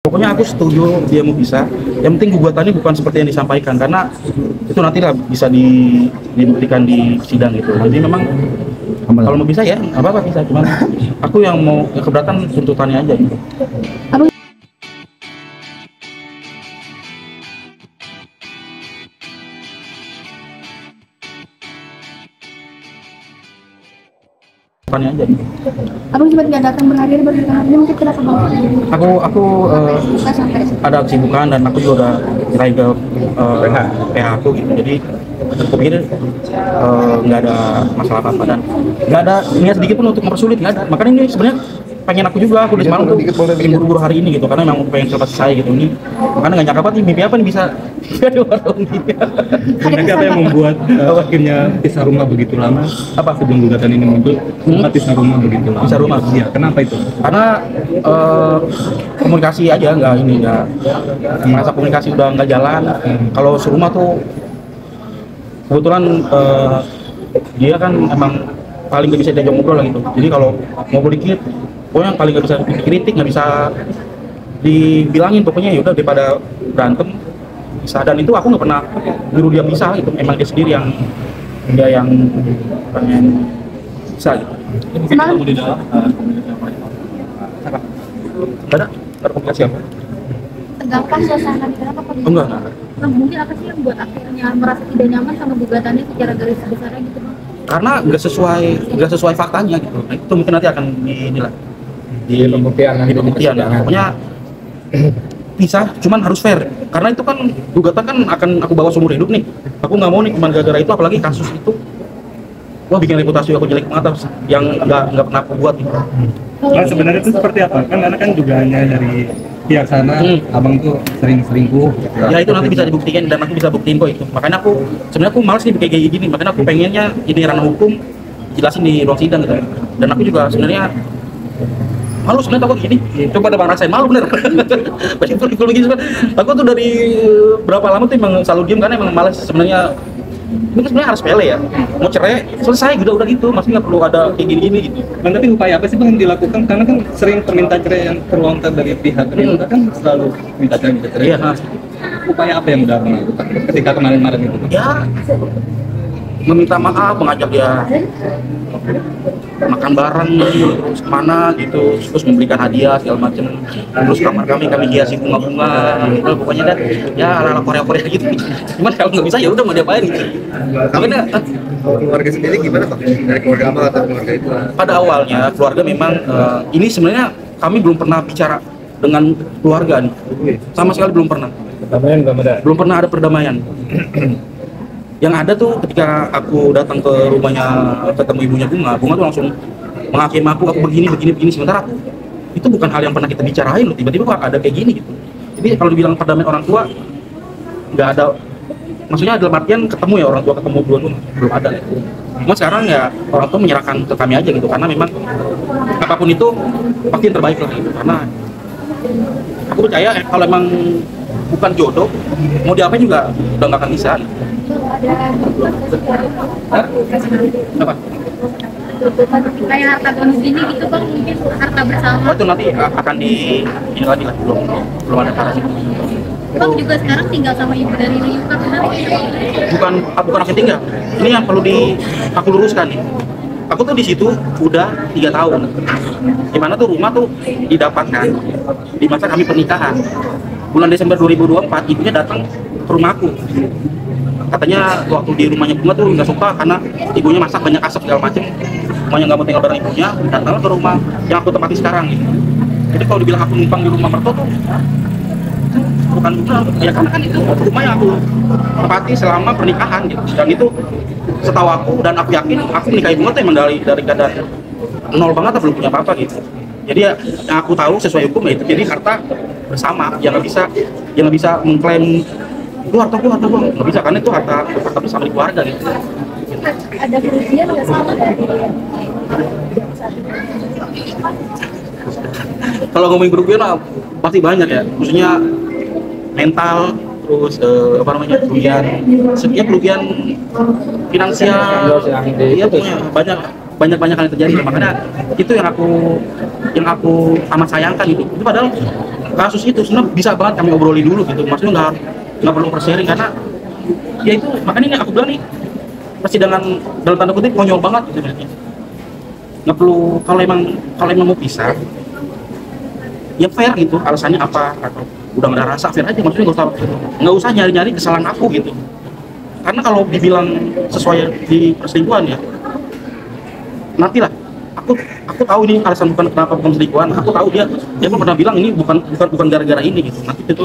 Pokoknya aku setuju dia mau bisa. Yang penting gugatannya bukan seperti yang disampaikan, karena itu nantilah bisa dibuktikan di sidang gitu. Jadi memang kalau mau bisa ya apa-apa bisa, cuman aku yang mau keberatan tuntutannya aja gitu. Tuntutannya aja gitu. Abang sempat nggak datang berhari-hari baru datang hari ini, mungkin kenapa bang? Aku Bukan sampai. ada kesibukan dan aku juga udah terakhir ke PH aku gitu. Jadi aku pikir nggak ada masalah apa-apa dan nggak ada niat sedikit pun untuk mempersulit, nggak ada. Makanya ini sebenarnya pengen aku juga, aku dari semalam tuh pengen buru-buru hari ini gitu, karena memang pengen selesai gitu ini. Makanya nggak nyangka banget nih, mimpi apa nih bisa ada warung ini. Sebenarnya apa yang membuat akhirnya pisah rumah begitu lama? Apa sebelum gugatan ini muncul? Sempat pisah rumah begitu lama? Pisah rumah? Iya, kenapa itu? Karena komunikasi aja nggak merasa komunikasi udah nggak jalan. Kalau serumah tuh kebetulan dia kan emang paling gak bisa diajak ngobrol lah gitu. Jadi kalau ngobrol dikit, pokoknya paling gak bisa dikritik, nggak bisa dibilangin, pokoknya ya udah daripada berantem bisa. Dan itu aku nggak pernah nyuruh dia pisah gitu, emang dia sendiri yang pengen bisa gitu. Semalam Kamu di dalam Apa? Ada komunikasi apa? tegangkah suasana di dalam apa? Enggak. Nah, mungkin apa sih yang buat akhirnya merasa tidak nyaman sama gugatannya secara garis besarnya gitu bang? Karena nggak sesuai faktanya gitu. Nah, itu mungkin nanti akan dinilai di pembuktian ya. Pokoknya pisah, cuman harus fair. Karena itu kan gugatan kan akan aku bawa seumur hidup nih. Aku nggak mau nih cuma gara-gara itu, apalagi kasus itu wah bikin reputasi aku jelek banget yang nggak pernah aku buat gitu. Nah, sebenarnya itu seperti apa? Kan karena kan juga hanya dari pihak sana, abang tuh sering selingkuh. Ya itu nanti bisa dibuktikan dan aku bisa buktiin kok itu. Makanya aku sebenarnya aku malas nih kayak gini. Makanya aku pengennya ini ranah hukum jelasin di ruang sidang gitu. Dan aku juga sebenarnya malu sebenarnya takut gini. Coba ada bang rasain malu bener. Kalau gitu aku tuh dari berapa lama tuh emang selalu diem karena emang malas sebenarnya. Ini sebenarnya harus sepele ya, mau cerai selesai udah gitu, masih nggak perlu ada kayak gini gitu. Bang, tapi upaya apa sih bang yang dilakukan? Karena kan sering permintaan cerai yang terlontar dari pihak ternyata kan selalu minta cerai. Iya. Upaya apa yang udah abang lakukan ketika kemarin-kemarin itu? Ya meminta maaf, mengajak dia makan bareng terus kemana gitu, terus memberikan hadiah segala macam, terus kamar kami hiasi bunga-bunga gitu, pokoknya dan ya ala-ala Korea gitu. Cuman kalau nggak bisa ya udah mau diapain gitu. Makanya Keluarga sendiri gimana Pak? Dari keluarga apa atau keluarga itu? pada awalnya keluarga memang ini sebenarnya kami belum pernah bicara dengan keluarga nih, sama sekali belum pernah. Belum pernah ada perdamaian. Yang ada tuh ketika aku datang ke rumahnya ketemu ibunya Bunga tuh langsung menghakimi aku begini, sementara itu bukan hal yang pernah kita bicarain loh, tiba-tiba kok ada kayak gini gitu. Jadi kalau dibilang perdamaian orang tua nggak ada, maksudnya dalam artian ketemu ya orang tua ketemu belum ada gitu. Cuma sekarang ya orang tua menyerahkan ke kami aja gitu, karena memang apapun itu pasti yang terbaik lah gitu. Karena aku percaya kalau emang bukan jodoh mau diapain juga udah nggak akan bisa. Apa? Kayak harta bonus ini gitu bang, mungkin harta bersama. Oh itu nanti akan ini lagi lah, belum ada cara sih. Bang juga sekarang tinggal sama ibu dari Yuka, benar? Bukan aku tinggal. Ini yang perlu aku luruskan nih. Aku tuh di situ udah 3 tahun. Dimana tuh rumah tuh didapatkan di masa kami pernikahan. Bulan Desember 2024 ibunya datang ke rumahku. Katanya waktu di rumahnya Bunga tuh nggak suka karena ibunya masak banyak asap segala macem, semuanya nggak mau tinggal bareng ibunya, datanglah ke rumah yang aku tempati sekarang gitu. Jadi kalau dibilang aku numpang di rumah mertua tuh bukan ya, karena kan itu rumah yang aku tempati selama pernikahan gitu. Dan itu setahu aku dan aku yakin aku menikahi Bunga tuh emang dari keadaan nol banget, belum punya apa-apa gitu. Jadi ya, yang aku tahu sesuai hukum ya itu jadi harta bersama, yang nggak bisa mengklaim itu harta gua nggak bisa, karena itu harta bersama di keluarga gitu. Ada kerugian nggak sama dari Kalau ngomongin kerugian pasti banyak ya, maksudnya mental, terus kerugian finansial, iya punya banyak hal yang terjadi. Makanya itu yang aku amat sayangkan gitu. Itu padahal kasus itu sebenarnya bisa banget kami obroli dulu gitu, maksudnya nggak perlu sharing karena ya itu makanya ini aku bilang nih persidangan dalam tanda kutip konyol banget gitu maksudnya. Nggak perlu kalau emang mau pisah ya fair gitu, alasannya apa atau udah nggak ada rasa fair aja, maksudnya nggak usah nyari-nyari kesalahan aku gitu. Karena kalau dibilang sesuai di perselingkuhan ya nantilah aku tahu ini alasan kenapa bukan selingkuhan, aku tahu dia pun pernah bilang ini bukan gara-gara ini gitu, nanti itu